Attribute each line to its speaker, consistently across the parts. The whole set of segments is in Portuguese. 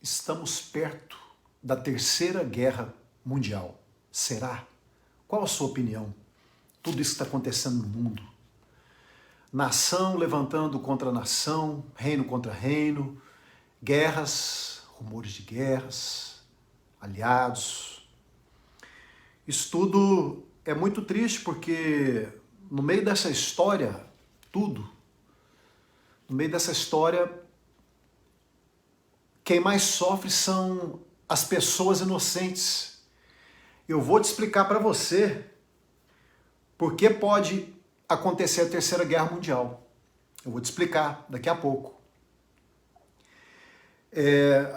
Speaker 1: Estamos perto da Terceira Guerra Mundial. Será? Qual a sua opinião? Tudo isso que está acontecendo no mundo. Nação levantando contra nação, reino contra reino, guerras, rumores de guerras, aliados. Isso tudo é muito triste porque no meio dessa história, no meio dessa história, quem mais sofre são as pessoas inocentes. Eu vou te explicar para você por que pode acontecer a Terceira Guerra Mundial. Eu vou te explicar daqui a pouco.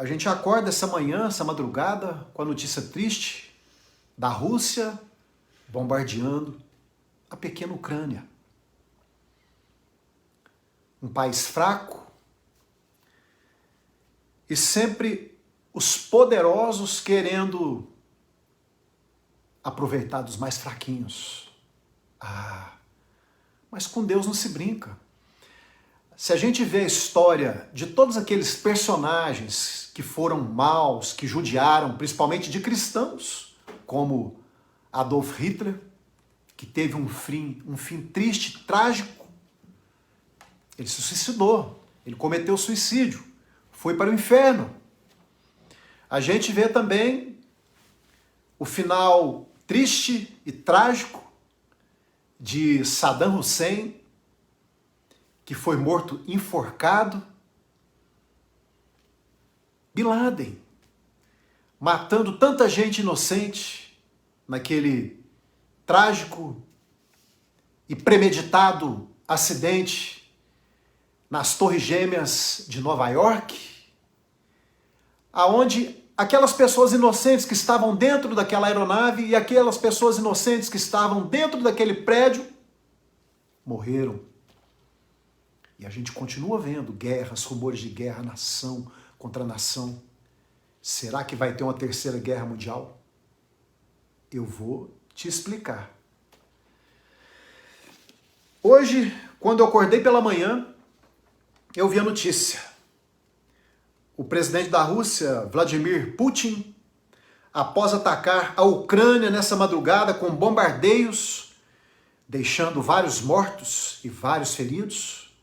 Speaker 1: A gente acorda essa manhã, essa madrugada, com a notícia triste da Rússia bombardeando a pequena Ucrânia. Um país fraco, e sempre os poderosos querendo aproveitar dos mais fraquinhos. Mas com Deus não se brinca. Se a gente vê a história de todos aqueles personagens que foram maus, que judiaram, principalmente de cristãos, como Adolf Hitler, que teve um fim triste, trágico, ele se suicidou, ele cometeu suicídio. Foi para o inferno. A gente vê também o final triste e trágico de Saddam Hussein, que foi morto enforcado. Bin Laden, matando tanta gente inocente naquele trágico e premeditado acidente nas Torres Gêmeas de Nova York, aonde aquelas pessoas inocentes que estavam dentro daquela aeronave e aquelas pessoas inocentes que estavam dentro daquele prédio morreram. E a gente continua vendo guerras, rumores de guerra, nação contra nação. Será que vai ter uma Terceira Guerra Mundial? Eu vou te explicar. Hoje, quando eu acordei pela manhã, eu vi a notícia. O presidente da Rússia, Vladimir Putin, após atacar a Ucrânia nessa madrugada com bombardeios, deixando vários mortos e vários feridos,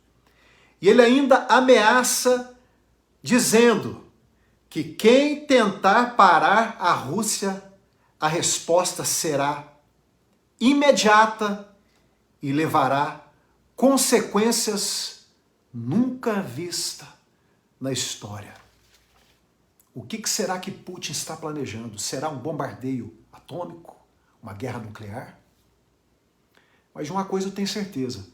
Speaker 1: e ele ainda ameaça dizendo que quem tentar parar a Rússia, a resposta será imediata e levará consequências nunca vista na história. O que será que Putin está planejando? Será um bombardeio atômico? Uma guerra nuclear? Mas de uma coisa eu tenho certeza,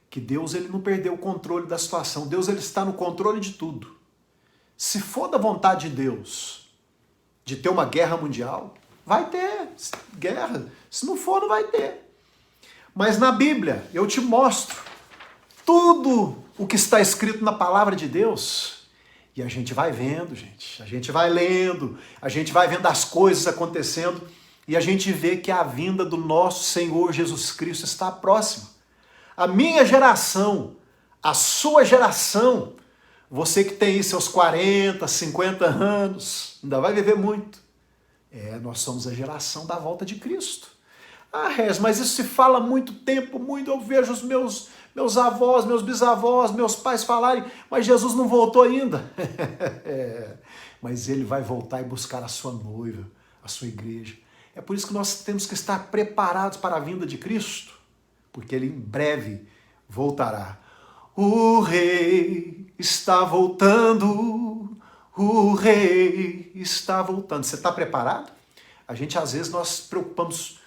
Speaker 1: que Deus ele não perdeu o controle da situação. Deus ele está no controle de tudo. Se for da vontade de Deus de ter uma guerra mundial, vai ter guerra. Se não for, não vai ter. Mas na Bíblia eu te mostro tudo o que está escrito na palavra de Deus, e a gente vai vendo, gente, a gente vai lendo, a gente vai vendo as coisas acontecendo, e a gente vê que a vinda do nosso Senhor Jesus Cristo está próxima. A minha geração, a sua geração, você que tem aí seus 40, 50 anos, ainda vai viver muito. Nós somos a geração da volta de Cristo. Rez, mas isso se fala há muito tempo, eu vejo os meus avós, meus bisavós, meus pais falarem, mas Jesus não voltou ainda. Mas ele vai voltar e buscar a sua noiva, a sua igreja. É por isso que nós temos que estar preparados para a vinda de Cristo, porque ele em breve voltará. O rei está voltando, o rei está voltando. Você está preparado? A gente, às vezes, nós preocupamos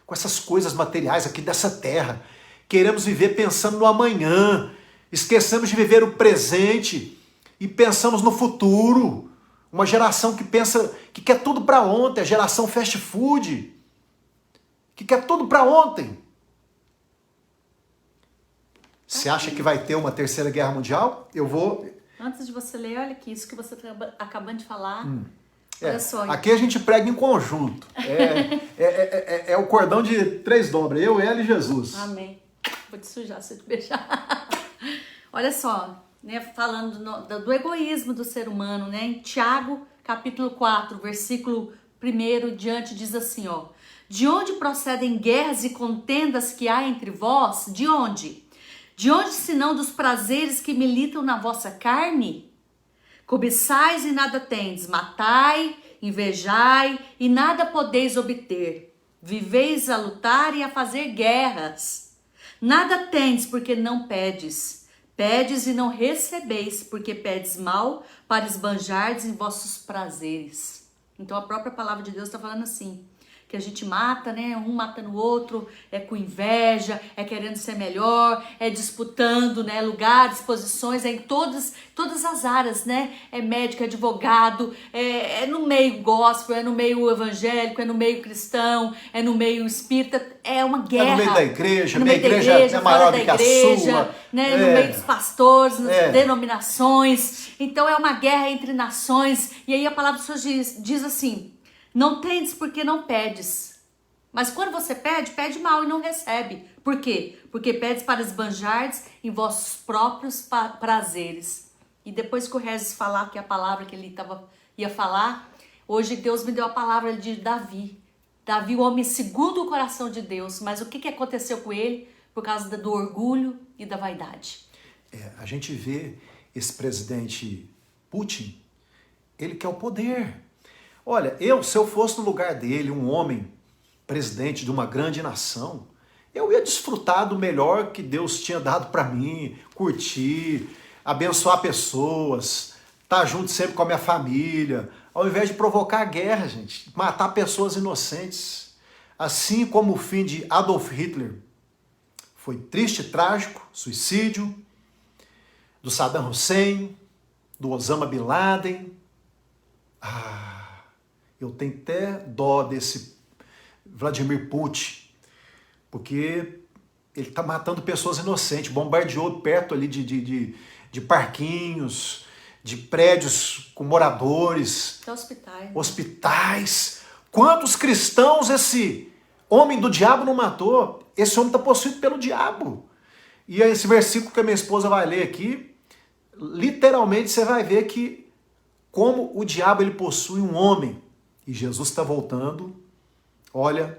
Speaker 1: com essas coisas materiais aqui dessa terra. Queremos viver pensando no amanhã, esquecemos de viver o presente e pensamos no futuro. Uma geração que pensa, que quer tudo para ontem, a geração fast food, que quer tudo para ontem. Você acha que vai ter uma Terceira Guerra Mundial? Eu vou...
Speaker 2: Antes de você ler, olha aqui, isso que você está acabando de falar. Olha só.
Speaker 1: Aqui a gente prega em conjunto. É o cordão de 3 dobras, eu, ela e Jesus.
Speaker 2: Amém. Vou te sujar se eu te beijar. Olha só, né, falando do egoísmo do ser humano, né? Em Tiago, capítulo 4, versículo 1 diante, diz assim, ó: de onde procedem guerras e contendas que há entre vós? De onde? De onde, senão dos prazeres que militam na vossa carne? Cobiçais e nada tendes, matai, invejai e nada podeis obter. Viveis a lutar e a fazer guerras. Nada tendes porque não pedes. Pedes e não recebeis, porque pedes mal para esbanjardes em vossos prazeres. Então a própria palavra de Deus está falando assim, que a gente mata, né? Um matando o outro, é com inveja, é querendo ser melhor, é disputando, né? Lugares, posições, é em todas as áreas, né? É médico, é advogado, é no meio gospel, é no meio evangélico, é no meio cristão, é no meio espírita, é uma guerra. É
Speaker 1: no meio da igreja,
Speaker 2: é no meio da igreja,
Speaker 1: é maior do que a sua.
Speaker 2: Né? No meio dos pastores, nas denominações. Então é uma guerra entre nações. E aí a palavra do Senhor diz assim: não tendes porque não pedes. Mas quando você pede, pede mal e não recebe. Por quê? Porque pedes para esbanjardes em vossos próprios prazeres. E depois que o Regis falar, que é a palavra que ele ia falar, hoje Deus me deu a palavra de Davi. Davi, o homem segundo o coração de Deus. Mas o que aconteceu com ele? Por causa do orgulho e da vaidade.
Speaker 1: A gente vê esse presidente Putin, ele quer o poder. Olha, se eu fosse no lugar dele, um homem, presidente de uma grande nação, eu ia desfrutar do melhor que Deus tinha dado para mim, curtir, abençoar pessoas, estar junto sempre com a minha família, ao invés de provocar guerra, gente, matar pessoas inocentes. Assim como o fim de Adolf Hitler foi triste e trágico, suicídio, do Saddam Hussein, do Osama Bin Laden. Eu tenho até dó desse Vladimir Putin, porque ele está matando pessoas inocentes, bombardeou perto ali de parquinhos, de prédios com moradores.
Speaker 2: Até hospitais.
Speaker 1: Hospitais. Quantos cristãos esse homem do diabo não matou? Esse homem está possuído pelo diabo. E esse versículo que a minha esposa vai ler aqui, literalmente você vai ver que como o diabo ele possui um homem. E Jesus está voltando. Olha.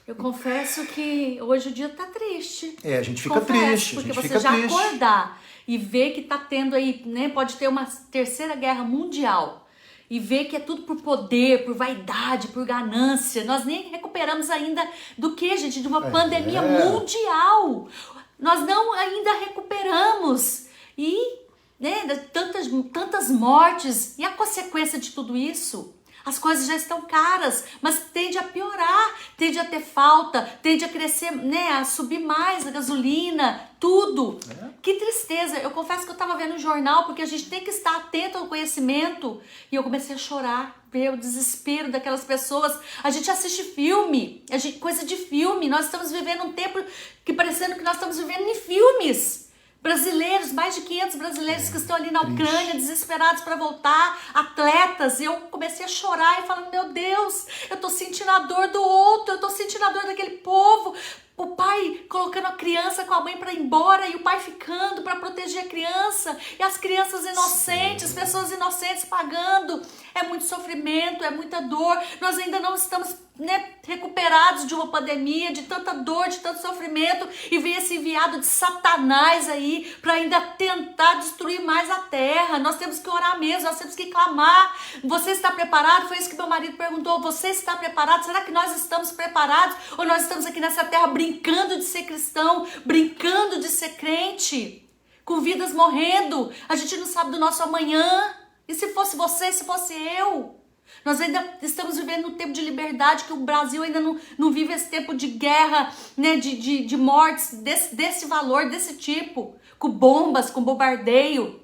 Speaker 2: Eu confesso que hoje o dia está triste.
Speaker 1: A gente fica triste.
Speaker 2: Porque você já acordar e ver que está tendo aí, né? Pode ter uma terceira guerra mundial. E ver que é tudo por poder, por vaidade, por ganância. Nós nem recuperamos ainda do que, gente? De uma pandemia mundial. Nós não ainda recuperamos. E né, tantas mortes, e a consequência de tudo isso? As coisas já estão caras, mas tende a piorar, tende a ter falta, tende a crescer, né, a subir mais a gasolina, tudo. Que tristeza. Eu confesso que eu estava vendo um jornal, porque a gente tem que estar atento ao conhecimento, e eu comecei a chorar, ver o desespero daquelas pessoas. A gente assiste filme, coisa de filme, nós estamos vivendo um tempo que parecendo que nós estamos vivendo em filmes. Brasileiros, mais de 500 brasileiros que estão ali na Ucrânia, desesperados para voltar, atletas, e eu comecei a chorar e falando, meu Deus, eu tô sentindo a dor do outro, eu tô sentindo a dor daquele povo, o pai colocando a criança com a mãe para ir embora e o pai ficando para proteger a criança, e as crianças inocentes, pessoas inocentes pagando, é muito sofrimento, é muita dor, nós ainda não estamos, né, recuperados de uma pandemia, de tanta dor, de tanto sofrimento, e vem esse enviado de Satanás aí para ainda tentar destruir mais a terra. Nós temos que orar mesmo, nós temos que clamar. Você está preparado? Foi isso que meu marido perguntou. Você está preparado? Será que nós estamos preparados? Ou nós estamos aqui nessa terra brincando de ser cristão, brincando de ser crente, com vidas morrendo? A gente não sabe do nosso amanhã. E se fosse você, se fosse eu? Nós ainda estamos vivendo um tempo de liberdade, que o Brasil ainda não vive esse tempo de guerra, né, de mortes desse valor, desse tipo, com bombas, com bombardeio.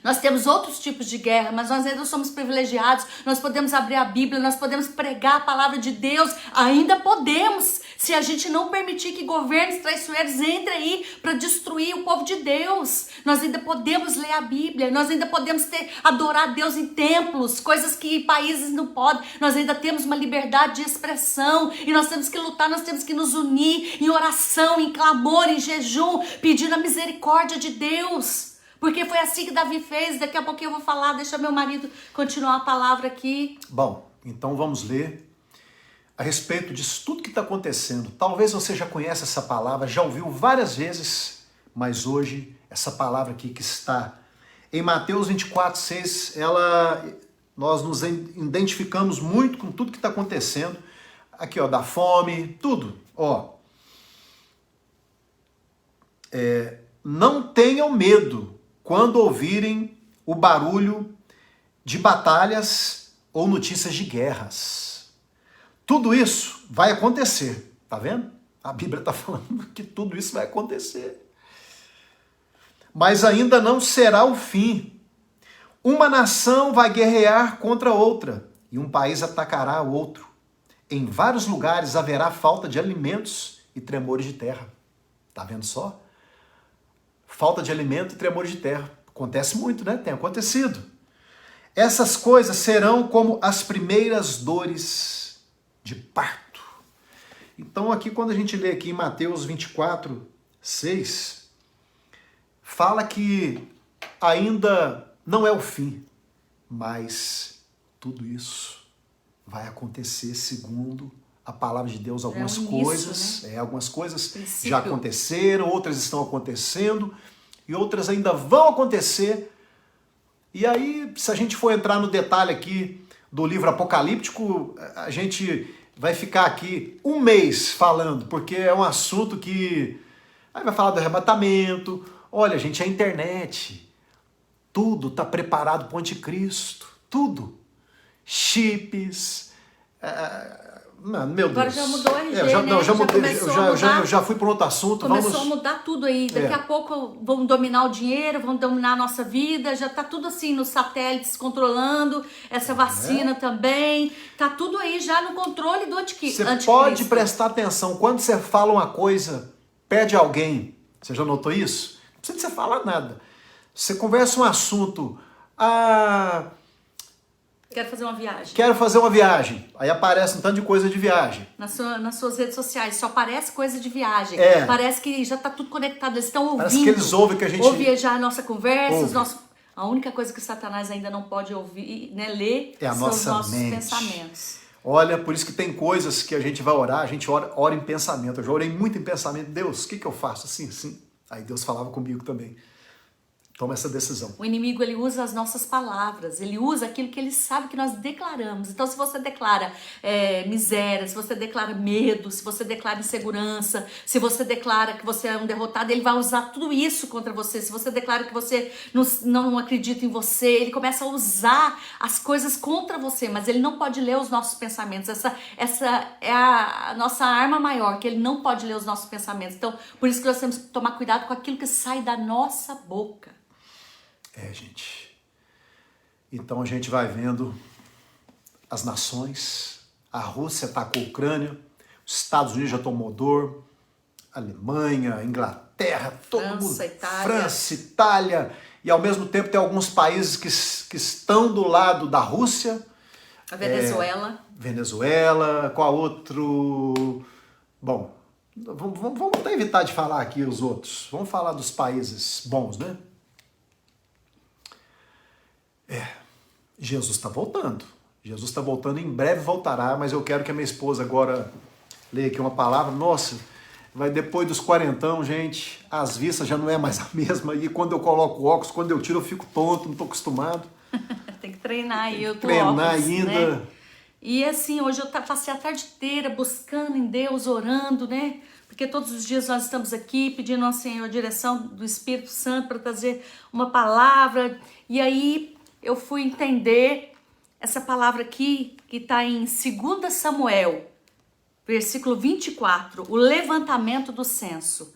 Speaker 2: Nós temos outros tipos de guerra, mas nós ainda somos privilegiados, nós podemos abrir a Bíblia, nós podemos pregar a palavra de Deus, ainda podemos. Se a gente não permitir que governos traiçoeiros entrem aí para destruir o povo de Deus, nós ainda podemos ler a Bíblia, nós ainda podemos adorar a Deus em templos, coisas que países não podem. Nós ainda temos uma liberdade de expressão e nós temos que lutar, nós temos que nos unir em oração, em clamor, em jejum, pedindo a misericórdia de Deus. Porque foi assim que Davi fez. Daqui a pouquinho eu vou falar, deixa meu marido continuar a palavra aqui.
Speaker 1: Bom, então vamos ler a respeito disso tudo que está acontecendo. Talvez você já conheça essa palavra, já ouviu várias vezes, mas hoje essa palavra aqui que está em Mateus 24:6, nós nos identificamos muito com tudo que está acontecendo. Aqui, ó, da fome, tudo. Ó, não tenham medo quando ouvirem o barulho de batalhas ou notícias de guerras. Tudo isso vai acontecer, tá vendo? A Bíblia está falando que tudo isso vai acontecer. Mas ainda não será o fim. Uma nação vai guerrear contra outra e um país atacará o outro. Em vários lugares haverá falta de alimentos e tremores de terra. Tá vendo só? Falta de alimento e tremores de terra. Acontece muito, né? Tem acontecido. Essas coisas serão como as primeiras dores de parto. Então aqui quando a gente lê aqui em Mateus 24:6, fala que ainda não é o fim, mas tudo isso vai acontecer segundo a palavra de Deus. Algumas coisas, né? Algumas coisas já aconteceram, outras estão acontecendo e outras ainda vão acontecer. E aí, se a gente for entrar no detalhe aqui do livro apocalíptico, a gente vai ficar aqui um mês falando, porque é um assunto que aí vai falar do arrebatamento. Olha, gente, a internet, tudo está preparado para o anticristo, tudo. Chips, meu Deus.
Speaker 2: Agora já mudou o RG,
Speaker 1: já fui para outro assunto.
Speaker 2: Começou a mudar tudo aí. Daqui a pouco vão dominar o dinheiro, vão dominar a nossa vida. Já tá tudo assim nos satélites controlando. Essa vacina também. Tá tudo aí já no controle do anticristo.
Speaker 1: Você pode prestar atenção. Quando você fala uma coisa, pede alguém. Você já notou isso? Não precisa de você falar nada. Você conversa um assunto.
Speaker 2: Quero fazer uma viagem.
Speaker 1: Quero fazer uma viagem. Aí aparece um tanto de coisa de viagem.
Speaker 2: Nas suas redes sociais só aparece coisa de viagem. Parece que já tá tudo conectado. Eles estão ouvindo.
Speaker 1: Parece que eles ouvem que a gente...
Speaker 2: Ouve já a nossa conversa. A única coisa que Satanás ainda não pode ouvir, né, ler, são os nossos pensamentos.
Speaker 1: Olha, por isso que tem coisas que a gente vai orar, a gente ora em pensamento. Eu já orei muito em pensamento. Deus, o que eu faço? Assim. Aí Deus falava comigo também. Toma essa decisão.
Speaker 2: O inimigo, ele usa as nossas palavras, ele usa aquilo que ele sabe que nós declaramos. Então, se você declara miséria, se você declara medo, se você declara insegurança, se você declara que você é um derrotado, ele vai usar tudo isso contra você. Se você declara que você não acredita em você, ele começa a usar as coisas contra você, mas ele não pode ler os nossos pensamentos. Essa é a nossa arma maior, que ele não pode ler os nossos pensamentos. Então, por isso que nós temos que tomar cuidado com aquilo que sai da nossa boca.
Speaker 1: Gente. Então a gente vai vendo as nações. A Rússia atacou a Ucrânia, os Estados Unidos já tomou dor, a Alemanha, a Inglaterra, todo mundo. França, Itália. E ao mesmo tempo tem alguns países que estão do lado da Rússia.
Speaker 2: A Venezuela.
Speaker 1: Qual outro? Bom, vamos até evitar de falar aqui os outros. Vamos falar dos países bons, né? Jesus está voltando. Jesus está voltando, em breve voltará, mas eu quero que a minha esposa agora leia aqui uma palavra. Nossa, vai depois dos 40, gente, as vistas já não é mais a mesma. E quando eu coloco óculos, quando eu tiro, eu fico tonto, não estou acostumado.
Speaker 2: Tem que treinar aí, eu tô
Speaker 1: treinar
Speaker 2: óculos,
Speaker 1: ainda.
Speaker 2: Né? E assim, hoje eu passei a tarde inteira buscando em Deus, orando, né? Porque todos os dias nós estamos aqui pedindo ao Senhor a direção do Espírito Santo para trazer uma palavra. E aí eu fui entender essa palavra aqui, que está em 2 Samuel, versículo 24, o levantamento do censo.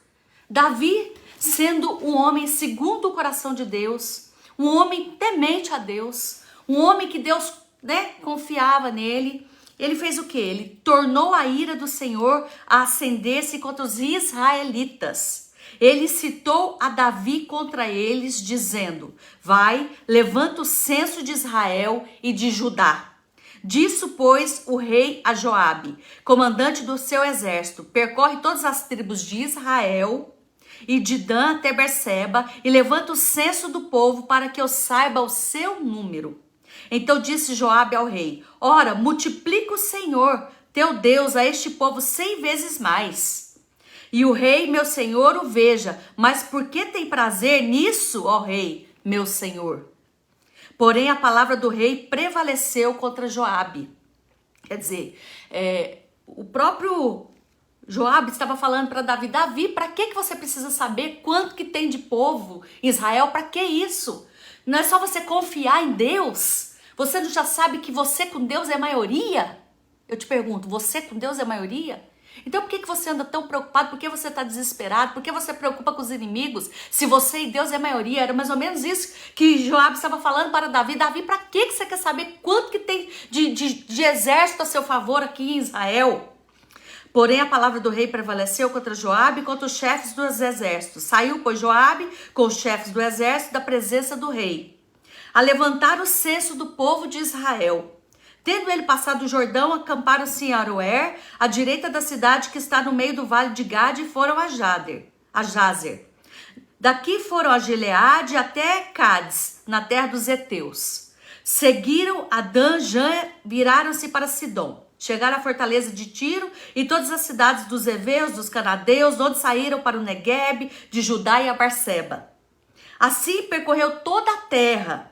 Speaker 2: Davi, sendo um homem segundo o coração de Deus, um homem temente a Deus, um homem que Deus, né, confiava nele, Ele fez o quê? Ele tornou a ira do Senhor a acender-se contra os israelitas. Ele citou a Davi contra eles, dizendo: vai, levanta o censo de Israel e de Judá. Disso, pois, o rei a Joabe, comandante do seu exército, percorre todas as tribos de Israel e de Dan até Berseba, e levanta o censo do povo para que eu saiba o seu número. Então disse Joabe ao rei: ora, multiplica o Senhor, teu Deus, a este povo 100 vezes mais. E o rei, meu senhor, o veja, mas por que tem prazer nisso, ó rei, meu senhor? Porém, a palavra do rei prevaleceu contra Joabe. Quer dizer, o próprio Joabe estava falando para Davi: Davi, para que você precisa saber quanto que tem de povo em Israel? Para que isso? Não é só você confiar em Deus? Você não já sabe que você com Deus é maioria? Eu te pergunto, você com Deus é maioria? Então por que você anda tão preocupado? Por que você está desesperado? Por que você preocupa com os inimigos? Se você e Deus é maioria, era mais ou menos isso que Joabe estava falando para Davi. Davi, para que você quer saber quanto que tem de exército a seu favor aqui em Israel? Porém, a palavra do rei prevaleceu contra Joabe e contra os chefes dos exércitos. Saiu, pois, Joabe com os chefes do exército da presença do rei, a levantar o censo do povo de Israel. Tendo ele passado o Jordão, acamparam-se em Aroer, à direita da cidade que está no meio do vale de Gade, e foram a Jazer. Daqui foram a Gileade até Cádiz, na terra dos heteus. Seguiram a Dan-Jan, viraram-se para Sidom. Chegaram à fortaleza de Tiro e todas as cidades dos heveus, dos canadeus, onde saíram para o Neguebe, de Judá e a Berseba. Assim percorreu toda a terra.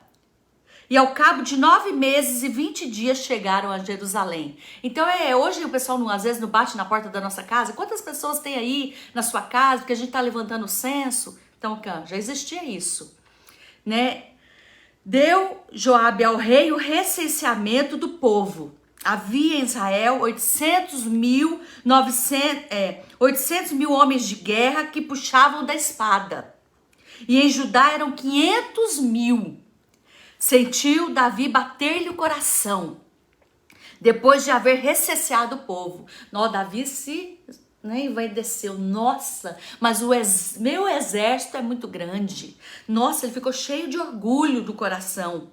Speaker 2: E ao cabo de 9 meses e 20 dias chegaram a Jerusalém. Então hoje o pessoal às vezes não bate na porta da nossa casa. Quantas pessoas tem aí na sua casa? Porque a gente está levantando o censo. Então já existia isso, né? Deu Joabe ao rei o recenseamento do povo. Havia em Israel 800 mil homens de guerra que puxavam da espada. E em Judá eram 500 mil. Sentiu Davi bater-lhe o coração, depois de haver recenseado o povo. Davi envaideceu. Nossa, mas meu exército é muito grande. Nossa, ele ficou cheio de orgulho do coração.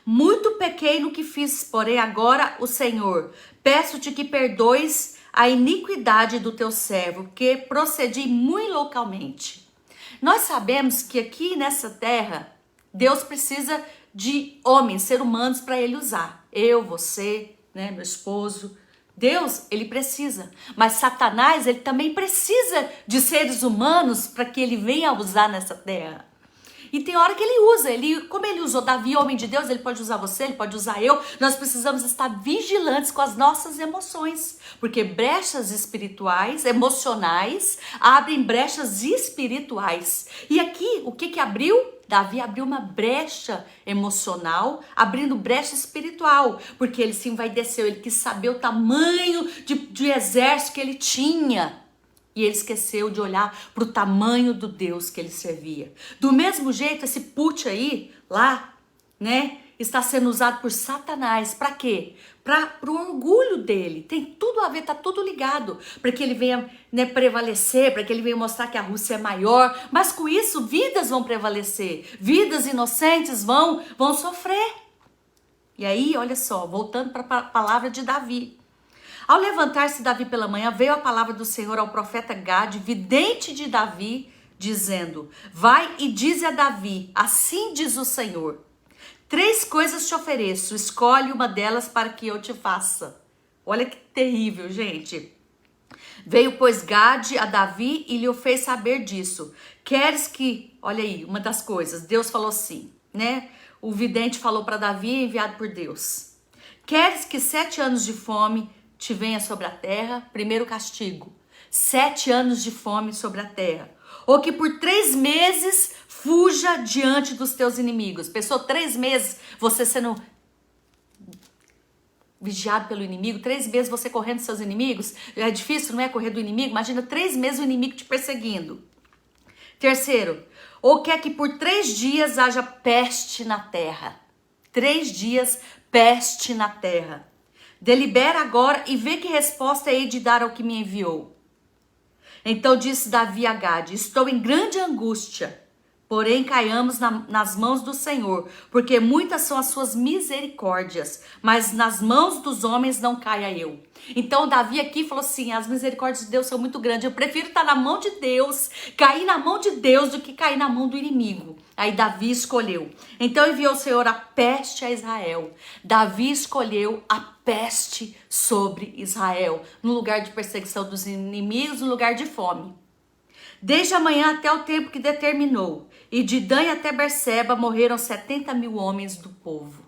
Speaker 2: Muito pequeno que fiz, porém agora o Senhor, peço-te que perdoes a iniquidade do teu servo, que procedi muito loucamente. Nós sabemos que aqui nessa terra, Deus precisa de homens, seres humanos para ele usar. Eu, você, meu esposo. Deus, ele precisa. Mas Satanás, ele também precisa de seres humanos para que ele venha usar nessa terra. E tem hora que ele usa, como ele usou Davi, homem de Deus, ele pode usar você, ele pode usar eu. Nós precisamos estar vigilantes com as nossas emoções, porque brechas espirituais, emocionais, abrem brechas espirituais. E aqui, o que abriu? Davi abriu uma brecha emocional, abrindo brecha espiritual, porque ele se envaideceu, ele quis saber o tamanho de exército que ele tinha. E ele esqueceu de olhar para o tamanho do Deus que ele servia. Do mesmo jeito, esse put aí, lá, está sendo usado por Satanás. Para quê? Para o orgulho dele. Tem tudo a ver, tá tudo ligado. Para que ele venha prevalecer, para que ele venha mostrar que a Rússia é maior. Mas com isso, vidas vão prevalecer. Vidas inocentes vão sofrer. E aí, olha só, voltando para a palavra de Davi. Ao levantar-se Davi pela manhã, veio a palavra do Senhor ao profeta Gade, vidente de Davi, dizendo: vai e dize a Davi, assim diz o Senhor, 3 coisas te ofereço, escolhe uma delas para que eu te faça. Olha que terrível, gente. Veio, pois, Gade a Davi e lhe fez saber disso. Queres que, olha aí, uma das coisas, Deus falou assim, O vidente falou para Davi, enviado por Deus. Queres que 7 anos de fome te venha sobre a terra? Primeiro castigo, 7 anos de fome sobre a terra. Ou que por 3 meses fuja diante dos teus inimigos. Pensou 3 meses você sendo vigiado pelo inimigo, 3 meses você correndo dos seus inimigos? É difícil, não é, correr do inimigo? Imagina 3 meses o inimigo te perseguindo. Terceiro, ou quer que por 3 dias haja peste na terra. 3 dias, peste na terra. Delibera agora e vê que resposta hei de dar ao que me enviou. Então disse Davi a Gade: estou em grande angústia, porém caiamos nas mãos do Senhor, porque muitas são as suas misericórdias, mas nas mãos dos homens não caia eu. Então Davi aqui falou assim: as misericórdias de Deus são muito grandes, eu prefiro estar na mão de Deus, cair na mão de Deus, do que cair na mão do inimigo. Aí Davi escolheu. Então enviou o Senhor a peste a Israel. Davi escolheu a peste sobre Israel, no lugar de perseguição dos inimigos, no lugar de fome. Desde a manhã até o tempo que determinou, e de Dan até Berseba morreram 70.000 homens do povo.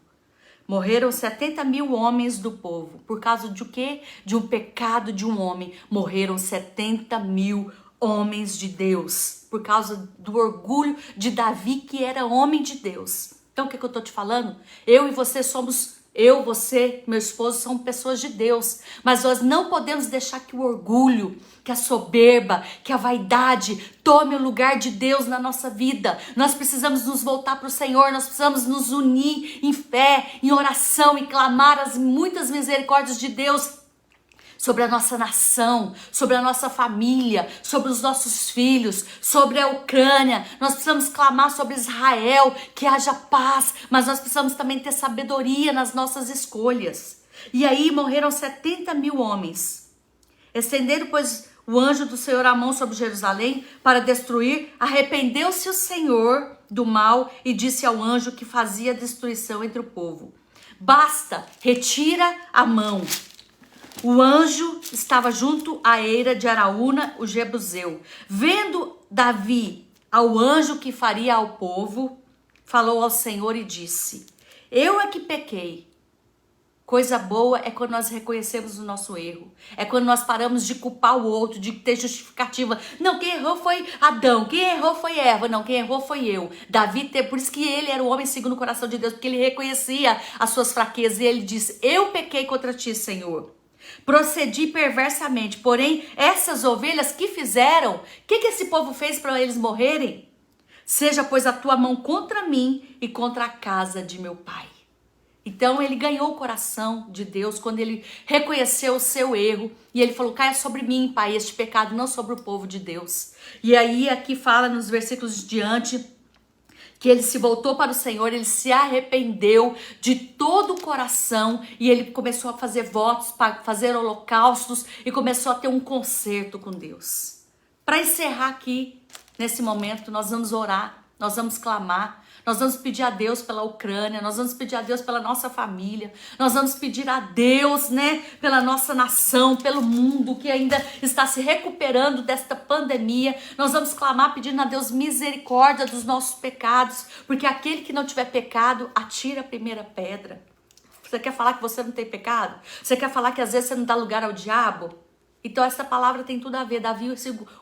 Speaker 2: Morreram 70.000 homens do povo. Por causa de o quê? De um pecado de um homem. Morreram 70.000 homens de Deus. Por causa do orgulho de Davi, que era homem de Deus. Então o que eu tô te falando? Eu e você somos... Eu, você, meu esposo, são pessoas de Deus, mas nós não podemos deixar que o orgulho, que a soberba, que a vaidade tome o lugar de Deus na nossa vida. Nós precisamos nos voltar para o Senhor, nós precisamos nos unir em fé, em oração e clamar as muitas misericórdias de Deus sobre a nossa nação, sobre a nossa família, sobre os nossos filhos, sobre a Ucrânia. Nós precisamos clamar sobre Israel, que haja paz, mas nós precisamos também ter sabedoria nas nossas escolhas. E aí morreram 70.000 homens. Estendendo, pois, o anjo do Senhor a mão sobre Jerusalém para destruir, arrependeu-se o Senhor do mal e disse ao anjo que fazia destruição entre o povo: basta, retira a mão. O anjo estava junto à eira de Araúna, o Jebuseu. Vendo Davi ao anjo que faria ao povo, falou ao Senhor e disse: eu é que pequei. Coisa boa é quando nós reconhecemos o nosso erro. É quando nós paramos de culpar o outro, de ter justificativa. Não, quem errou foi Adão, quem errou foi Eva. Não, quem errou foi eu. Davi, por isso que ele era o homem segundo o coração de Deus, porque ele reconhecia as suas fraquezas. E ele disse: eu pequei contra ti, Senhor. Procedi perversamente, porém essas ovelhas que fizeram, o que esse povo fez para eles morrerem? Seja, pois, a tua mão contra mim e contra a casa de meu pai. Então ele ganhou o coração de Deus quando ele reconheceu o seu erro e ele falou: caia sobre mim, pai, este pecado, não sobre o povo de Deus. E aí aqui fala nos versículos diante que ele se voltou para o Senhor, ele se arrependeu de todo o coração e ele começou a fazer votos, para fazer holocaustos e começou a ter um concerto com Deus. Para encerrar aqui, nesse momento, nós vamos orar, nós vamos clamar, nós vamos pedir a Deus pela Ucrânia, nós vamos pedir a Deus pela nossa família, nós vamos pedir a Deus, pela nossa nação, pelo mundo que ainda está se recuperando desta pandemia. Nós vamos clamar pedindo a Deus misericórdia dos nossos pecados, porque aquele que não tiver pecado, atira a primeira pedra. Você quer falar que você não tem pecado? Você quer falar que às vezes você não dá lugar ao diabo? Então essa palavra tem tudo a ver. Davi,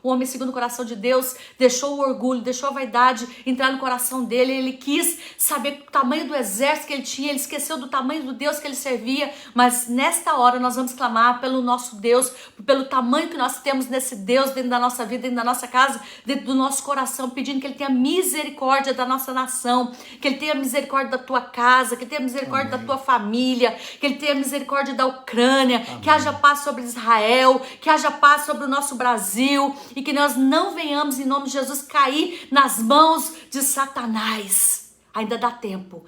Speaker 2: o homem segundo o coração de Deus, deixou o orgulho, deixou a vaidade entrar no coração dele. Ele quis saber o tamanho do exército que ele tinha, ele esqueceu do tamanho do Deus que ele servia. Mas nesta hora nós vamos clamar pelo nosso Deus, pelo tamanho que nós temos nesse Deus dentro da nossa vida, dentro da nossa casa, dentro do nosso coração, pedindo que ele tenha misericórdia da nossa nação, que ele tenha misericórdia da tua casa, que ele tenha misericórdia da tua família, que ele tenha misericórdia da Ucrânia, que haja paz sobre Israel, que haja paz sobre o nosso Brasil e que nós não venhamos, em nome de Jesus, cair nas mãos de Satanás. Ainda dá tempo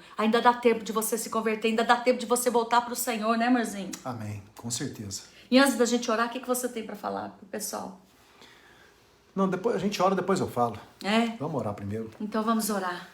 Speaker 2: de você se converter, ainda dá tempo de você voltar para o Senhor, né, amorzinho?
Speaker 1: Amém, com certeza.
Speaker 2: E antes da gente orar, o que você tem para falar pro pessoal?
Speaker 1: Não, depois a gente ora, depois eu falo.
Speaker 2: É?
Speaker 1: Vamos orar primeiro.
Speaker 2: Então vamos orar.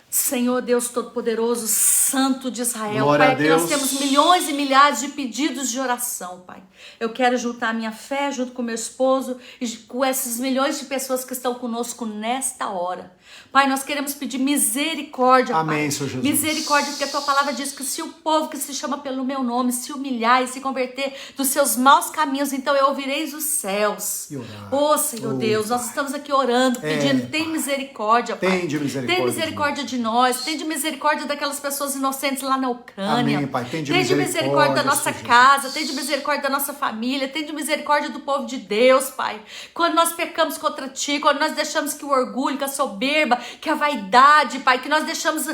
Speaker 2: Senhor Deus Todo-Poderoso, Santo de Israel,
Speaker 1: Glória
Speaker 2: Pai,
Speaker 1: a
Speaker 2: aqui
Speaker 1: Deus.
Speaker 2: nós temos milhões e milhares de pedidos de oração, Pai. Eu quero juntar a minha fé junto com meu esposo e com esses milhões de pessoas que estão conosco nesta hora. Pai, nós queremos pedir misericórdia,
Speaker 1: Amém,
Speaker 2: Pai.
Speaker 1: Senhor Jesus.
Speaker 2: Misericórdia, porque a tua palavra diz que se o povo que se chama pelo meu nome se humilhar e se converter dos seus maus caminhos, então eu ouvireis os céus.
Speaker 1: E orar.
Speaker 2: Ô, Senhor Deus, nós estamos aqui orando, pedindo, tem misericórdia, Pai.
Speaker 1: Tem de misericórdia
Speaker 2: Tem misericórdia de nós, tem de misericórdia daquelas pessoas inocentes lá na Ucrânia.
Speaker 1: Amém, Pai. Tem de
Speaker 2: misericórdia da nossa
Speaker 1: Senhor
Speaker 2: casa,
Speaker 1: Jesus.
Speaker 2: tem de misericórdia da nossa família, tem de misericórdia do povo de Deus, Pai. Quando nós pecamos contra Ti, quando nós deixamos que o orgulho, que a soberba, que a vaidade, Pai, que nós deixamos,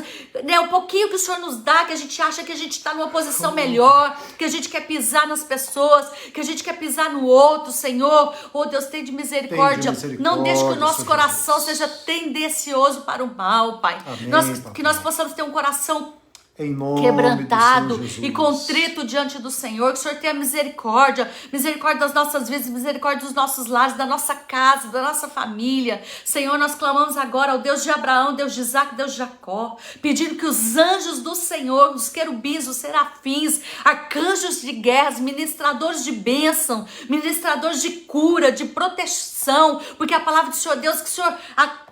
Speaker 2: né, o pouquinho que o Senhor nos dá, que a gente acha que a gente está numa posição melhor, que a gente quer pisar nas pessoas, que a gente quer pisar no outro, Senhor. Oh, Deus, tem de misericórdia. Não deixe que o nosso coração seja tendencioso para o mal, Pai.
Speaker 1: Amém,
Speaker 2: Que nós possamos ter um coração
Speaker 1: em nome
Speaker 2: quebrantado
Speaker 1: do Senhor Jesus.
Speaker 2: e contrito diante do Senhor, que o Senhor tenha misericórdia das nossas vidas, misericórdia dos nossos lares, da nossa casa, da nossa família. Senhor, nós clamamos agora ao Deus de Abraão, Deus de Isaac, Deus de Jacó, pedindo que os anjos do Senhor, os querubins, os serafins, arcanjos de guerras, ministradores de bênção, ministradores de cura, de proteção, porque a palavra do Senhor Deus, que o Senhor,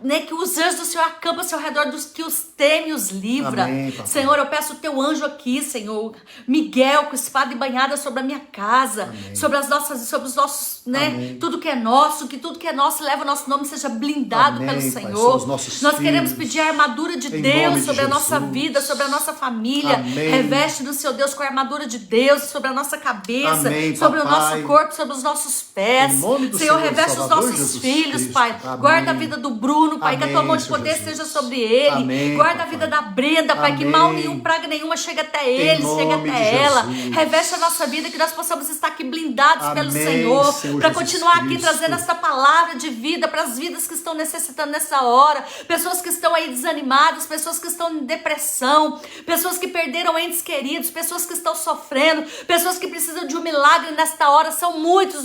Speaker 2: né, que os anjos do Senhor acampam ao seu redor dos que os teme e os livra.
Speaker 1: Amém,
Speaker 2: Senhor, eu peço o teu anjo aqui, Senhor, Miguel, com espada embainhada sobre a minha casa, sobre os nossos, né,
Speaker 1: Amém.
Speaker 2: tudo que é nosso, que tudo que é nosso leva o nosso nome, seja blindado
Speaker 1: Amém,
Speaker 2: pelo
Speaker 1: Pai,
Speaker 2: Senhor.
Speaker 1: são os nossos
Speaker 2: Nós queremos
Speaker 1: filhos.
Speaker 2: pedir a armadura de
Speaker 1: Em
Speaker 2: Deus
Speaker 1: nome de
Speaker 2: sobre a nossa
Speaker 1: Jesus.
Speaker 2: vida, sobre a nossa família.
Speaker 1: Amém.
Speaker 2: Reveste do seu Deus com a armadura de Deus sobre a nossa cabeça,
Speaker 1: Amém,
Speaker 2: sobre o
Speaker 1: papai.
Speaker 2: nosso corpo, sobre os nossos pés.
Speaker 1: Em nome do
Speaker 2: Senhor,
Speaker 1: Senhor
Speaker 2: reveste os
Speaker 1: Salvador
Speaker 2: nossos
Speaker 1: Jesus
Speaker 2: filhos,
Speaker 1: Cristo.
Speaker 2: Pai.
Speaker 1: Amém.
Speaker 2: Guarda a vida do Bruno, Pai, que a tua
Speaker 1: Amém,
Speaker 2: mão de
Speaker 1: Senhor
Speaker 2: poder
Speaker 1: Jesus.
Speaker 2: esteja sobre ele.
Speaker 1: Amém,
Speaker 2: Guarda a
Speaker 1: papai.
Speaker 2: vida da Brenda, Pai, que mal nenhum, praga nenhuma chega até ele, chega
Speaker 1: nome
Speaker 2: até
Speaker 1: de
Speaker 2: ela.
Speaker 1: Jesus.
Speaker 2: Reveste a nossa vida, que nós possamos estar aqui blindados pelo
Speaker 1: Amém,
Speaker 2: Senhor,
Speaker 1: Senhor
Speaker 2: para
Speaker 1: Jesus
Speaker 2: continuar aqui
Speaker 1: Cristo.
Speaker 2: trazendo essa palavra de vida para as vidas que estão necessitando nessa hora, pessoas que estão aí desanimadas, pessoas que estão em depressão, pessoas que perderam entes queridos, pessoas que estão sofrendo, pessoas que precisam de um milagre nesta hora. São muitos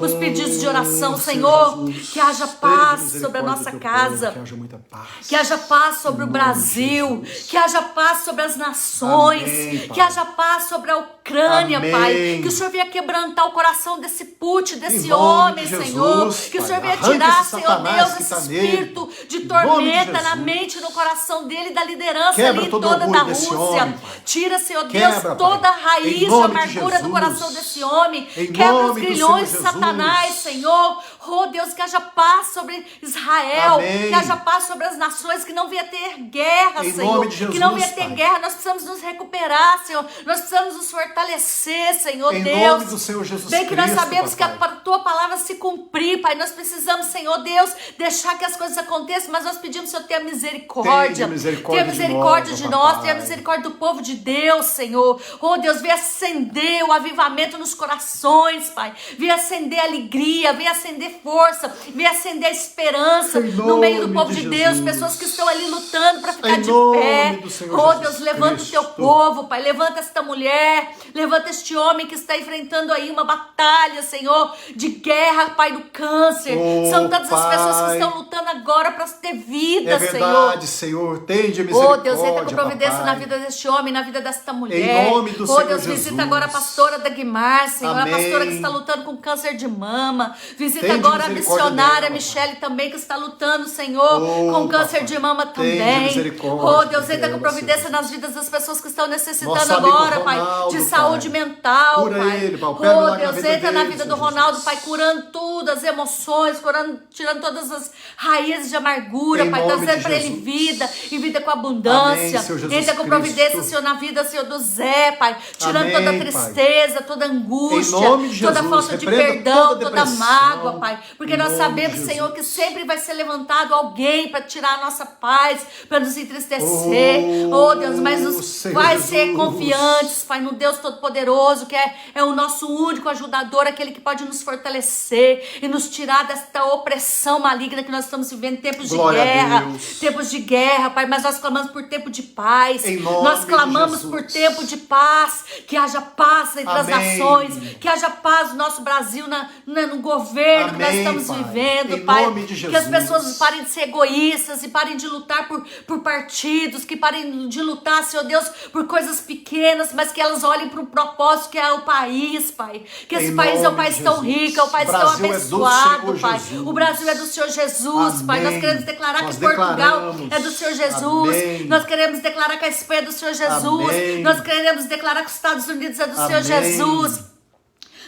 Speaker 2: os pedidos de oração, Senhor.
Speaker 1: Jesus.
Speaker 2: Que haja
Speaker 1: Tenha
Speaker 2: paz
Speaker 1: misericórdia
Speaker 2: sobre a nossa
Speaker 1: do teu
Speaker 2: casa.
Speaker 1: povo, que haja muita paz.
Speaker 2: Que haja paz sobre o
Speaker 1: Em nome de
Speaker 2: Brasil,
Speaker 1: Jesus.
Speaker 2: que haja paz sobre as nações,
Speaker 1: Amém, Pai.
Speaker 2: que haja paz sobre a Ucrânia,
Speaker 1: Amém.
Speaker 2: Pai. Que o Senhor venha quebrantar o coração desse Putin, desse
Speaker 1: Em nome
Speaker 2: homem,
Speaker 1: de Jesus,
Speaker 2: Senhor. Que o
Speaker 1: Pai.
Speaker 2: Senhor venha
Speaker 1: Arranca
Speaker 2: tirar,
Speaker 1: esse
Speaker 2: Senhor
Speaker 1: Satanás
Speaker 2: Deus,
Speaker 1: que
Speaker 2: esse
Speaker 1: tá
Speaker 2: espírito
Speaker 1: nele.
Speaker 2: de
Speaker 1: Em nome de
Speaker 2: tormenta na
Speaker 1: Jesus.
Speaker 2: mente, no coração dele, da liderança
Speaker 1: Quebra
Speaker 2: ali
Speaker 1: todo
Speaker 2: toda
Speaker 1: orgulho
Speaker 2: da
Speaker 1: desse
Speaker 2: Rússia.
Speaker 1: homem, Pai.
Speaker 2: Tira, Senhor
Speaker 1: Quebra,
Speaker 2: Deus,
Speaker 1: Pai.
Speaker 2: toda a raiz
Speaker 1: Em
Speaker 2: de
Speaker 1: nome de
Speaker 2: amargura do
Speaker 1: Jesus.
Speaker 2: coração desse homem.
Speaker 1: Em
Speaker 2: Quebra os
Speaker 1: nome do
Speaker 2: grilhões de
Speaker 1: Senhor
Speaker 2: Satanás,
Speaker 1: Jesus.
Speaker 2: Senhor. Oh, Deus, que haja paz sobre Israel.
Speaker 1: Amém.
Speaker 2: Que haja paz sobre as nações, que não venha ter guerra,
Speaker 1: Em
Speaker 2: Senhor.
Speaker 1: nome de Jesus,
Speaker 2: que não venha ter
Speaker 1: Pai.
Speaker 2: guerra. Nós precisamos nos recuperar, Senhor. Nós precisamos nos fortalecer, Senhor
Speaker 1: Em
Speaker 2: Deus.
Speaker 1: nome do Senhor Jesus
Speaker 2: Bem que nós
Speaker 1: Cristo,
Speaker 2: sabemos que a
Speaker 1: papai.
Speaker 2: tua palavra se cumprir, Pai. Nós precisamos, Senhor Deus, deixar que as coisas aconteçam, mas nós pedimos, Senhor, tenha misericórdia.
Speaker 1: Tenha misericórdia
Speaker 2: Tenha misericórdia
Speaker 1: de
Speaker 2: de
Speaker 1: nós,
Speaker 2: nós,
Speaker 1: papai.
Speaker 2: tenha misericórdia do povo de Deus, Senhor. Oh, Deus, venha acender o avivamento nos corações, Pai. Venha acender a alegria, venha acender força, venha acender a esperança
Speaker 1: Em
Speaker 2: no meio do
Speaker 1: nome
Speaker 2: povo
Speaker 1: de
Speaker 2: de Deus,
Speaker 1: Jesus.
Speaker 2: pessoas que estão ali lutando para ficar
Speaker 1: Em
Speaker 2: de
Speaker 1: nome
Speaker 2: pé.
Speaker 1: do Senhor
Speaker 2: Oh,
Speaker 1: Jesus
Speaker 2: Deus, levanta o teu
Speaker 1: Cristo.
Speaker 2: povo, Pai. Levanta esta mulher, levanta este homem que está enfrentando aí uma batalha, Senhor, de guerra, Pai, do câncer.
Speaker 1: Oh,
Speaker 2: São tantas as pessoas que
Speaker 1: Pai.
Speaker 2: estão lutando agora para ter vida,
Speaker 1: É
Speaker 2: Senhor.
Speaker 1: verdade, Senhor. Tem de
Speaker 2: Oh,
Speaker 1: misericórdia,
Speaker 2: Deus, entra com providência
Speaker 1: papai.
Speaker 2: na vida deste homem, na vida desta mulher.
Speaker 1: Em nome do
Speaker 2: Oh,
Speaker 1: Senhor
Speaker 2: Deus,
Speaker 1: Jesus.
Speaker 2: visita agora a pastora Dagmar, Senhor.
Speaker 1: Amém.
Speaker 2: A pastora que está lutando com câncer de mama. Visita
Speaker 1: Tem de
Speaker 2: agora a
Speaker 1: misericórdia
Speaker 2: missionária
Speaker 1: dela,
Speaker 2: Michele também, que está lutando, Senhor,
Speaker 1: Oh,
Speaker 2: com câncer
Speaker 1: papai.
Speaker 2: de mama
Speaker 1: Tem de
Speaker 2: também.
Speaker 1: misericórdia
Speaker 2: Oh, Deus, entra com
Speaker 1: dela,
Speaker 2: providência
Speaker 1: Senhor.
Speaker 2: nas vidas das pessoas que estão necessitando
Speaker 1: Nosso amigo
Speaker 2: agora, Pai,
Speaker 1: Ronaldo,
Speaker 2: de
Speaker 1: Pai.
Speaker 2: saúde mental,
Speaker 1: Cura
Speaker 2: Pai.
Speaker 1: ele, Pai. Opera
Speaker 2: Oh,
Speaker 1: milagre na
Speaker 2: Deus,
Speaker 1: vida
Speaker 2: entra na
Speaker 1: dele,
Speaker 2: vida do
Speaker 1: Senhor
Speaker 2: Ronaldo,
Speaker 1: Jesus.
Speaker 2: Pai, curando tudo, as emoções, curando, tirando todas as raízes de amargura,
Speaker 1: Em
Speaker 2: Pai,
Speaker 1: nome
Speaker 2: trazendo
Speaker 1: de
Speaker 2: para ele
Speaker 1: Jesus.
Speaker 2: vida e vida com abundância.
Speaker 1: Amém, Senhor Jesus
Speaker 2: Entra com
Speaker 1: Cristo.
Speaker 2: providência, Senhor, na vida, Senhor, do Zé, Pai, tirando
Speaker 1: Amém,
Speaker 2: toda a
Speaker 1: Pai.
Speaker 2: tristeza, toda a angústia,
Speaker 1: Em nome de
Speaker 2: toda a
Speaker 1: Jesus,
Speaker 2: falta de
Speaker 1: repreenda
Speaker 2: perdão,
Speaker 1: toda
Speaker 2: toda a
Speaker 1: depressão.
Speaker 2: mágoa, Pai, porque
Speaker 1: Em
Speaker 2: nós
Speaker 1: nome
Speaker 2: sabemos,
Speaker 1: de
Speaker 2: Senhor,
Speaker 1: Jesus.
Speaker 2: que sempre vai ser levantado alguém para tirar a nossa paz, para nos entristecer. Oh, Deus, mas nos
Speaker 1: Senhor
Speaker 2: vai
Speaker 1: Jesus.
Speaker 2: ser confiantes, Pai, no Deus Todo-Poderoso, que é o nosso único ajudador, aquele que pode nos fortalecer e nos tirar desta opressão maligna que nós estamos vivendo, tempos
Speaker 1: Glória a
Speaker 2: de guerra,
Speaker 1: Deus.
Speaker 2: tempos de guerra, Pai, mas nós clamamos por tempo de paz,
Speaker 1: Em nome
Speaker 2: nós
Speaker 1: de
Speaker 2: clamamos
Speaker 1: Jesus.
Speaker 2: por tempo de paz, que haja paz entre as
Speaker 1: Amém.
Speaker 2: nações, que haja paz no nosso Brasil, no governo que nós
Speaker 1: Amém,
Speaker 2: estamos
Speaker 1: Pai.
Speaker 2: vivendo,
Speaker 1: Em
Speaker 2: Pai,
Speaker 1: nome de
Speaker 2: que as
Speaker 1: Jesus.
Speaker 2: pessoas parem de ser egoístas e parem de lutar por partidos, que parem de lutar, Senhor Deus, por coisas pequenas, mas que elas olhem para um propósito que é o país, Pai, que esse
Speaker 1: Em
Speaker 2: país é um
Speaker 1: nome
Speaker 2: país
Speaker 1: de
Speaker 2: tão
Speaker 1: Jesus.
Speaker 2: rico, é um país
Speaker 1: O
Speaker 2: tão
Speaker 1: Brasil é do
Speaker 2: abençoado,
Speaker 1: Senhor
Speaker 2: Pai,
Speaker 1: Jesus.
Speaker 2: o Brasil é do Senhor Jesus, Pai, nós
Speaker 1: Amém.
Speaker 2: queremos declarar
Speaker 1: Nós
Speaker 2: que Portugal
Speaker 1: declaramos.
Speaker 2: é do Senhor Jesus,
Speaker 1: Amém.
Speaker 2: nós queremos declarar que a Espanha é do Senhor Jesus,
Speaker 1: Amém.
Speaker 2: nós queremos declarar que os Estados Unidos é do Senhor
Speaker 1: Amém.
Speaker 2: Jesus.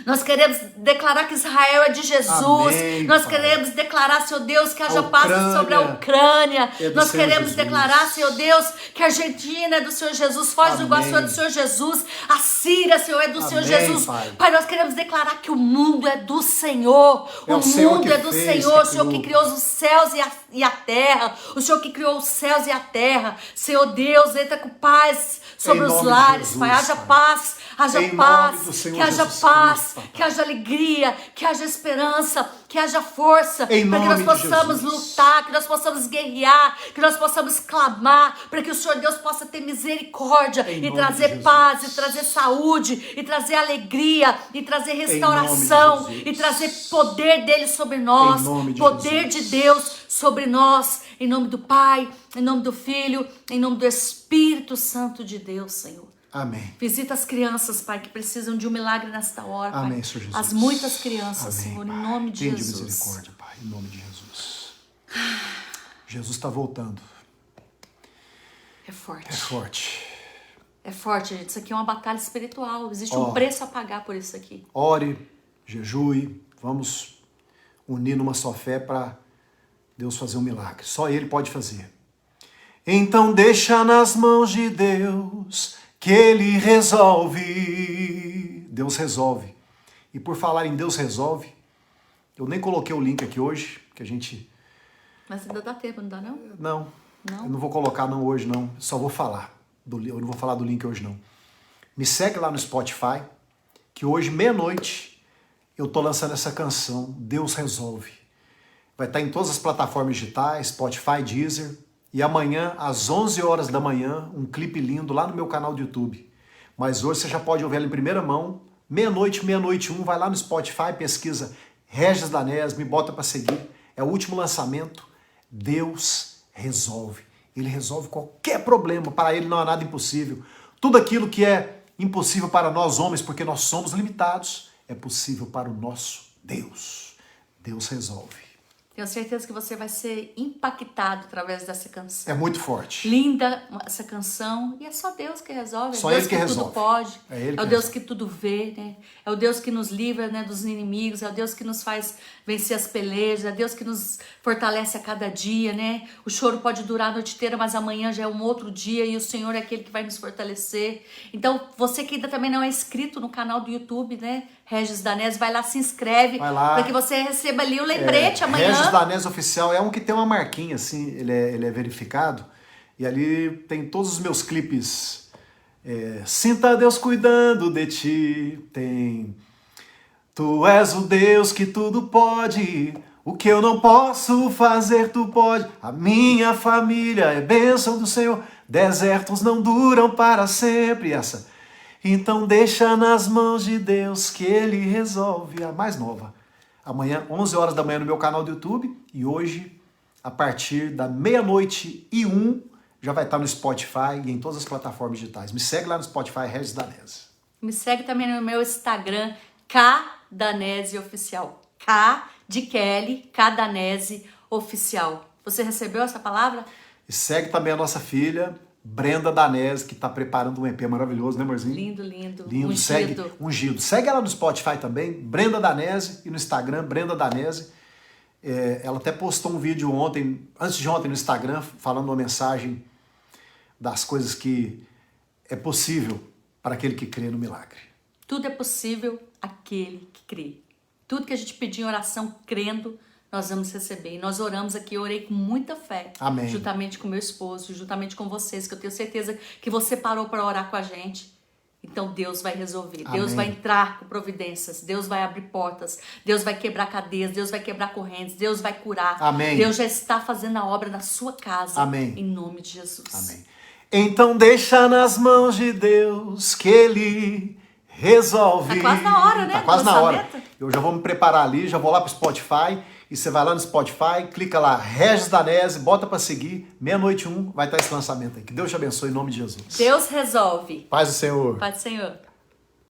Speaker 2: Nós queremos declarar que Israel é de Jesus.
Speaker 1: Amém,
Speaker 2: Nós
Speaker 1: Pai.
Speaker 2: queremos declarar, Senhor Deus, que haja
Speaker 1: A
Speaker 2: paz
Speaker 1: Ucrânia
Speaker 2: sobre a Ucrânia.
Speaker 1: é do
Speaker 2: Nós
Speaker 1: Senhor
Speaker 2: queremos
Speaker 1: Jesus.
Speaker 2: declarar, Senhor Deus, que a Argentina é do Senhor Jesus. Foz do Iguaçu é do Senhor Jesus. A Síria, Senhor, é do Senhor
Speaker 1: Amém,
Speaker 2: Jesus.
Speaker 1: Pai.
Speaker 2: Pai, nós queremos declarar que o mundo é do Senhor.
Speaker 1: É
Speaker 2: o
Speaker 1: o Senhor
Speaker 2: mundo
Speaker 1: que
Speaker 2: é do
Speaker 1: fez,
Speaker 2: Senhor.
Speaker 1: que
Speaker 2: O Senhor que
Speaker 1: criou.
Speaker 2: criou os céus e a terra. O Senhor que criou os céus e a terra. Senhor Deus, entra com paz sobre
Speaker 1: Em
Speaker 2: os
Speaker 1: nome de
Speaker 2: lares,
Speaker 1: Jesus,
Speaker 2: Pai. Haja
Speaker 1: Pai.
Speaker 2: paz, haja
Speaker 1: Em
Speaker 2: paz.
Speaker 1: nome do Senhor
Speaker 2: Que haja
Speaker 1: Jesus
Speaker 2: paz,
Speaker 1: Cristo, Papai.
Speaker 2: que haja alegria, que haja esperança, que haja força,
Speaker 1: Em
Speaker 2: para que
Speaker 1: nome
Speaker 2: nós
Speaker 1: de
Speaker 2: possamos
Speaker 1: Jesus.
Speaker 2: lutar, que nós possamos guerrear, que nós possamos clamar, para que o Senhor Deus possa ter misericórdia
Speaker 1: Em
Speaker 2: e
Speaker 1: nome de
Speaker 2: trazer
Speaker 1: Jesus.
Speaker 2: paz, e trazer saúde, e trazer alegria, e trazer restauração,
Speaker 1: nome de Jesus.
Speaker 2: e trazer poder dele sobre nós,
Speaker 1: Em nome de
Speaker 2: poder
Speaker 1: Jesus.
Speaker 2: de Deus sobre nós, em nome do Pai, em nome do Filho, em nome do Espírito Santo de Deus, Senhor.
Speaker 1: Amém.
Speaker 2: Visita as crianças, Pai, que precisam de um milagre nesta hora, Pai.
Speaker 1: Amém, Senhor Jesus.
Speaker 2: As muitas crianças,
Speaker 1: Amém,
Speaker 2: Senhor,
Speaker 1: Pai.
Speaker 2: em nome de
Speaker 1: Tende
Speaker 2: Jesus.
Speaker 1: misericórdia, Pai, em nome de Jesus. Jesus está voltando.
Speaker 2: É forte.
Speaker 1: É forte.
Speaker 2: É forte, gente. Isso aqui é uma batalha espiritual. Existe
Speaker 1: Ó.
Speaker 2: um preço a pagar por isso aqui.
Speaker 1: Ore, jejue, vamos unir numa só fé para Deus fazer um milagre. Só Ele pode fazer. Então deixa nas mãos de Deus que Ele resolve. Deus resolve. E por falar em Deus resolve, eu nem coloquei o link aqui hoje, que a gente...
Speaker 2: Mas ainda dá tempo, não dá não?
Speaker 1: Não,
Speaker 2: Não?
Speaker 1: eu não vou colocar não hoje não, só vou falar. Eu não vou falar do link hoje não. Me segue lá no Spotify, que hoje, meia-noite, eu tô lançando essa canção, Deus Resolve. Vai estar em todas as plataformas digitais, Spotify, Deezer. E amanhã, às 11 horas da manhã, um clipe lindo lá no meu canal do YouTube. Mas hoje você já pode ouvir ela em primeira mão. Meia-noite, meia-noite, vai lá no Spotify, pesquisa Regis Danese, me bota para seguir. É o último lançamento. Deus resolve. Ele resolve qualquer problema. Para Ele não há nada impossível. Tudo aquilo que é impossível para nós homens, porque nós somos limitados, é possível para o nosso Deus. Deus resolve.
Speaker 2: Tenho certeza que você vai ser impactado através dessa canção.
Speaker 1: É muito forte.
Speaker 2: Linda essa canção. E é só Deus que resolve.
Speaker 1: Só
Speaker 2: É Deus
Speaker 1: Ele que resolve.
Speaker 2: tudo pode.
Speaker 1: É Ele que
Speaker 2: o Deus
Speaker 1: resolve.
Speaker 2: que tudo vê, né? É o Deus que nos livra, né, dos inimigos. É o Deus que nos faz vencer as pelejas. É o Deus que nos fortalece a cada dia, né? O choro pode durar a noite inteira, mas amanhã já é um outro dia e o Senhor é aquele que vai nos fortalecer. Então, você que ainda também não é inscrito no canal do YouTube, né? Regis Danese, vai lá, se inscreve.
Speaker 1: Vai lá.
Speaker 2: Para que você receba ali o lembrete amanhã.
Speaker 1: Regis Danese Oficial é um que tem uma marquinha assim, ele é verificado. E ali tem todos os meus clipes. Sinta Deus cuidando de ti. Tem Tu és o Deus que tudo pode. O que eu não posso fazer, tu pode. A minha família é bênção do Senhor. Desertos não duram para sempre. Essa. Então deixa nas mãos de Deus que Ele resolve. A mais nova. Amanhã, 11 horas da manhã no meu canal do YouTube. E hoje, a partir da 00:01, já vai estar no Spotify e em todas as plataformas digitais. Me segue lá no Spotify, Regis Danese.
Speaker 2: Me segue também no meu Instagram, K Danese Oficial. K de Kelly, K Danese Oficial. Você recebeu essa palavra?
Speaker 1: E segue também a nossa filha, Brenda Danese, que está preparando um EP maravilhoso, né, amorzinho?
Speaker 2: Lindo, lindo.
Speaker 1: Lindo,
Speaker 2: Ungido.
Speaker 1: segue Ungido. Segue ela no Spotify também, Brenda Danese, e no Instagram, Brenda Danese. Ela até postou um vídeo ontem, antes de ontem, no Instagram, falando uma mensagem das coisas que é possível para aquele que crê no milagre.
Speaker 2: Tudo é possível àquele que crê. Tudo que a gente pedir em oração, crendo, nós vamos receber. E nós oramos aqui, eu orei com muita fé.
Speaker 1: Amém.
Speaker 2: Juntamente com meu esposo, juntamente com vocês, que eu tenho certeza que você parou para orar com a gente. Então Deus vai resolver,
Speaker 1: Amém.
Speaker 2: Deus vai entrar com providências, Deus vai abrir portas, Deus vai quebrar cadeias, Deus vai quebrar correntes, Deus vai curar.
Speaker 1: Amém.
Speaker 2: Deus já está fazendo a obra na sua casa.
Speaker 1: Amém.
Speaker 2: Em nome de Jesus.
Speaker 1: Amém. Então deixa nas mãos de Deus que Ele resolve.
Speaker 2: Tá quase na hora, né,
Speaker 1: Tá quase
Speaker 2: do
Speaker 1: na hora.
Speaker 2: lançamento.
Speaker 1: Eu já vou me preparar ali, já vou lá pro Spotify. E você vai lá no Spotify, clica lá, Regis Danese, bota para seguir. 00:01 vai estar esse lançamento aí. Que Deus te abençoe em nome de Jesus.
Speaker 2: Deus resolve.
Speaker 1: Paz do Senhor.
Speaker 2: Pai do Senhor.